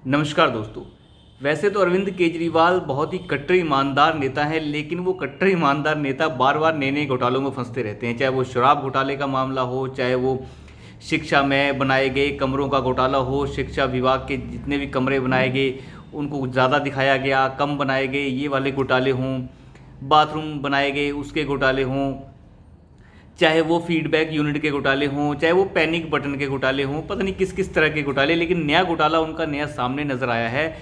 नमस्कार दोस्तों। वैसे तो अरविंद केजरीवाल बहुत ही कट्टर ईमानदार नेता हैं, लेकिन वो कट्टर ईमानदार नेता बार बार नए नए घोटालों में फंसते रहते हैं। चाहे वो शराब घोटाले का मामला हो, चाहे वो शिक्षा में बनाए गए कमरों का घोटाला हो, शिक्षा विभाग के जितने भी कमरे बनाए गए उनको ज़्यादा दिखाया गया, कम बनाए गए, ये वाले घोटाले हों, बाथरूम बनाए गए उसके घोटाले हों, चाहे वो फीडबैक यूनिट के घोटाले हों, चाहे वो पैनिक बटन के घोटाले हों, पता नहीं किस किस तरह के घोटाले, लेकिन नया घोटाला उनका नया सामने नज़र आया है।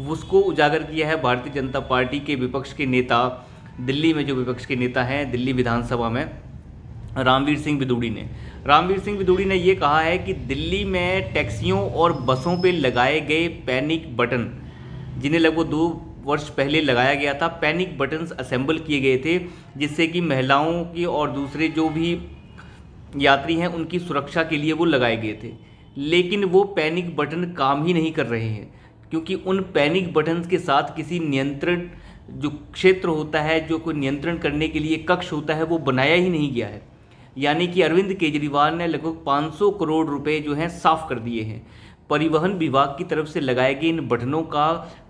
उसको उजागर किया है भारतीय जनता पार्टी के विपक्ष के नेता, दिल्ली में जो विपक्ष के नेता हैं दिल्ली विधानसभा में, रामवीर सिंह बिदूड़ी ने। रामवीर सिंह बिदूड़ी ने ये कहा है कि दिल्ली में टैक्सियों और बसों पे लगाए गए पैनिक बटन, जिन्हें लगभग 2 वर्ष पहले लगाया गया था, पैनिक बटन्स असेंबल किए गए थे जिससे कि महिलाओं की और दूसरे जो भी यात्री हैं उनकी सुरक्षा के लिए वो लगाए गए थे। लेकिन वो पैनिक बटन काम ही नहीं कर रहे हैं, क्योंकि उन पैनिक बटन्स के साथ किसी नियंत्रण जो क्षेत्र होता है, जो कोई नियंत्रण करने के लिए कक्ष होता है, वो बनाया ही नहीं गया है। यानी कि अरविंद केजरीवाल ने लगभग 500 करोड़ रुपए जो हैं साफ कर दिए हैं। परिवहन विभाग की तरफ से लगाए गए इन बटनों का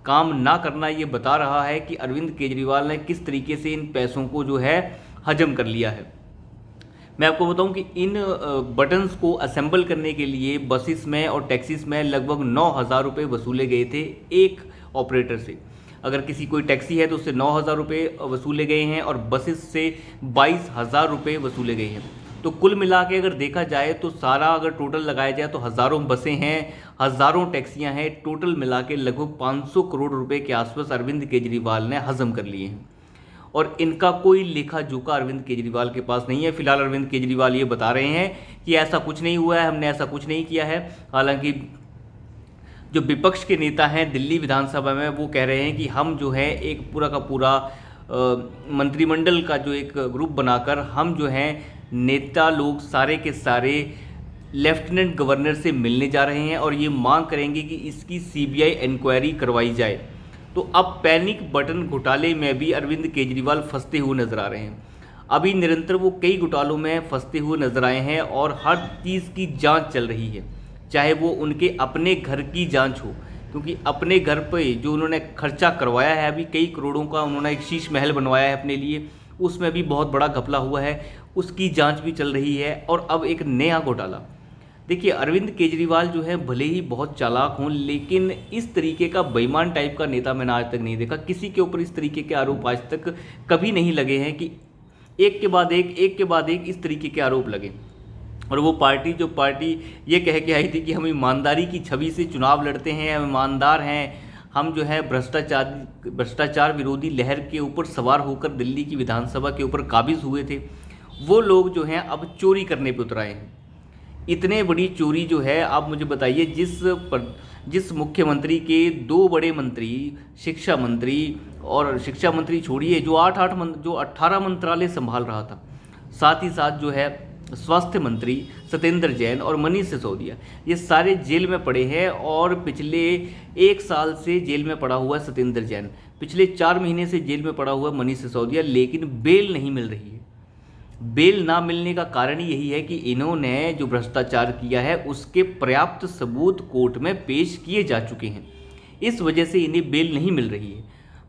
काम ना करना ये बता रहा है कि अरविंद केजरीवाल ने किस तरीके से इन पैसों को जो है हजम कर लिया है। मैं आपको बताऊं कि इन बटन्स को असेंबल करने के लिए बसेस में और टैक्सीज में लगभग 9,000 रुपये वसूले गए थे एक ऑपरेटर से। अगर किसी कोई टैक्सी है तो उससे 9,000 रुपये वसूले गए हैं और बसेस से 22,000 रुपये वसूले गए हैं। तो कुल मिला के अगर देखा जाए तो सारा अगर टोटल लगाया जाए तो हज़ारों बसें हैं, हज़ारों टैक्सियां हैं, टोटल मिला के लगभग 500 करोड़ रुपए के आसपास अरविंद केजरीवाल ने हजम कर लिए हैं। और इनका कोई लेखा जोखा अरविंद केजरीवाल के पास नहीं है। फिलहाल अरविंद केजरीवाल ये बता रहे हैं कि ऐसा कुछ नहीं हुआ है, हमने ऐसा कुछ नहीं किया है। हालांकि जो विपक्ष के नेता हैं दिल्ली विधानसभा में, वो कह रहे हैं कि हम जो है एक पूरा का पूरा मंत्रिमंडल का जो एक ग्रुप बनाकर हम जो हैं नेता लोग सारे के सारे लेफ्टिनेंट गवर्नर से मिलने जा रहे हैं और ये मांग करेंगे कि इसकी सीबीआई इंक्वायरी करवाई जाए। तो अब पैनिक बटन घोटाले में भी अरविंद केजरीवाल फंसते हुए नजर आ रहे हैं। अभी निरंतर वो कई घोटालों में फंसते हुए नजर आए हैं और हर चीज़ की जांच चल रही है, चाहे वो उनके अपने घर की जांच हो, क्योंकि अपने घर पे जो उन्होंने खर्चा करवाया है, अभी कई करोड़ों का उन्होंने एक शीश महल बनवाया है अपने लिए, उसमें भी बहुत बड़ा घपला हुआ है, उसकी जांच भी चल रही है। और अब एक नया घोटाला। देखिए, अरविंद केजरीवाल जो है भले ही बहुत चालाक हों, लेकिन इस तरीके का बेईमान टाइप का नेता मैंने आज तक नहीं देखा। किसी के ऊपर इस तरीके के आरोप आज तक कभी नहीं लगे हैं कि एक के बाद एक इस तरीके के आरोप लगे। और वो जो पार्टी ये कह के आई थी कि हम ईमानदारी की छवि से चुनाव लड़ते हैं, हम ईमानदार हैं, हम जो है भ्रष्टाचार विरोधी लहर के ऊपर सवार होकर दिल्ली की विधानसभा के ऊपर काबिज हुए थे, वो लोग जो हैं अब चोरी करने पे उतर आए हैं। इतने बड़ी चोरी जो है, आप मुझे बताइए, जिस मुख्यमंत्री के 2 बड़े मंत्री, शिक्षा मंत्री छोड़िए, जो 18 मंत्रालय संभाल रहा था, साथ ही साथ जो है स्वास्थ्य मंत्री सत्येंद्र जैन और मनीष सिसोदिया, ये सारे जेल में पड़े हैं। और पिछले 1 साल से जेल में पड़ा हुआ है सत्येंद्र जैन, पिछले 4 महीने से जेल में पड़ा हुआ है मनीष सिसोदिया, लेकिन बेल नहीं मिल रही है। बेल ना मिलने का कारण यही है कि इन्होंने जो भ्रष्टाचार किया है उसके पर्याप्त सबूत कोर्ट में पेश किए जा चुके हैं। इस वजह से इन्हें बेल नहीं मिल रही है।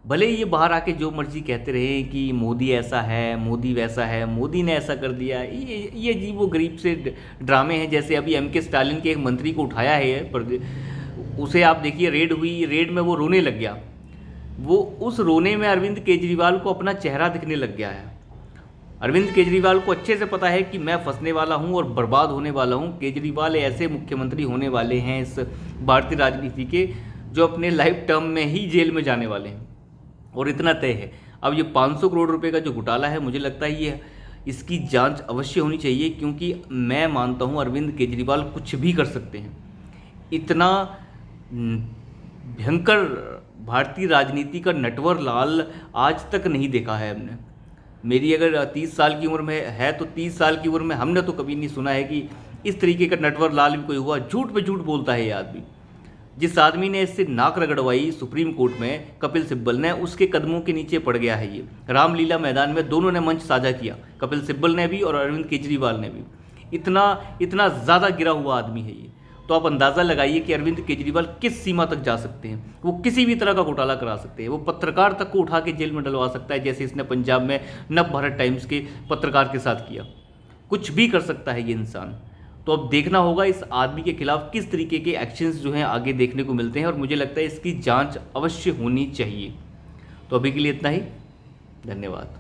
भले ये बाहर आके जो मर्जी कहते रहे कि मोदी ऐसा है, मोदी वैसा है, मोदी ने ऐसा कर दिया, ये अजीब वो गरीब से ड्रामे हैं। जैसे अभी एम के स्टालिन के एक मंत्री को उठाया है, पर उसे आप देखिए, रेड हुई, रेड में वो रोने लग गया। वो उस रोने में अरविंद केजरीवाल को अपना चेहरा दिखने लग गया है। अरविंद केजरीवाल को अच्छे से पता है कि मैं फंसने वाला हूं और बर्बाद होने वाला हूं। केजरीवाल ऐसे मुख्यमंत्री होने वाले हैं इस भारतीय राजनीति के, जो अपने लाइफ टर्म में ही जेल में जाने वाले हैं, और इतना तय है। अब ये 500 करोड़ रुपए का जो घोटाला है, मुझे लगता है ये इसकी जांच अवश्य होनी चाहिए, क्योंकि मैं मानता हूं अरविंद केजरीवाल कुछ भी कर सकते हैं। इतना भयंकर भारतीय राजनीति का नटवर लाल आज तक नहीं देखा है हमने। मेरी अगर 30 साल की उम्र में है तो 30 साल की उम्र में हमने तो कभी नहीं सुना है कि इस तरीके का नटवर लाल भी कोई हुआ। झूठ पे झूठ बोलता है ये आदमी। जिस आदमी ने इससे नाक रगड़वाई सुप्रीम कोर्ट में, कपिल सिब्बल ने, उसके कदमों के नीचे पड़ गया है ये। रामलीला मैदान में दोनों ने मंच साझा किया, कपिल सिब्बल ने भी और अरविंद केजरीवाल ने भी। इतना ज़्यादा गिरा हुआ आदमी है ये। तो आप अंदाज़ा लगाइए कि अरविंद केजरीवाल किस सीमा तक जा सकते हैं। वो किसी भी तरह का घोटाला करा सकते हैं, वो पत्रकार तक को उठा के जेल में डलवा सकता है, जैसे इसने पंजाब में नवभारत टाइम्स के पत्रकार के साथ किया। कुछ भी कर सकता है ये इंसान। तो अब देखना होगा इस आदमी के खिलाफ किस तरीके के एक्शंस जो हैं आगे देखने को मिलते हैं, और मुझे लगता है इसकी जांच अवश्य होनी चाहिए। तो अभी के लिए इतना ही, धन्यवाद।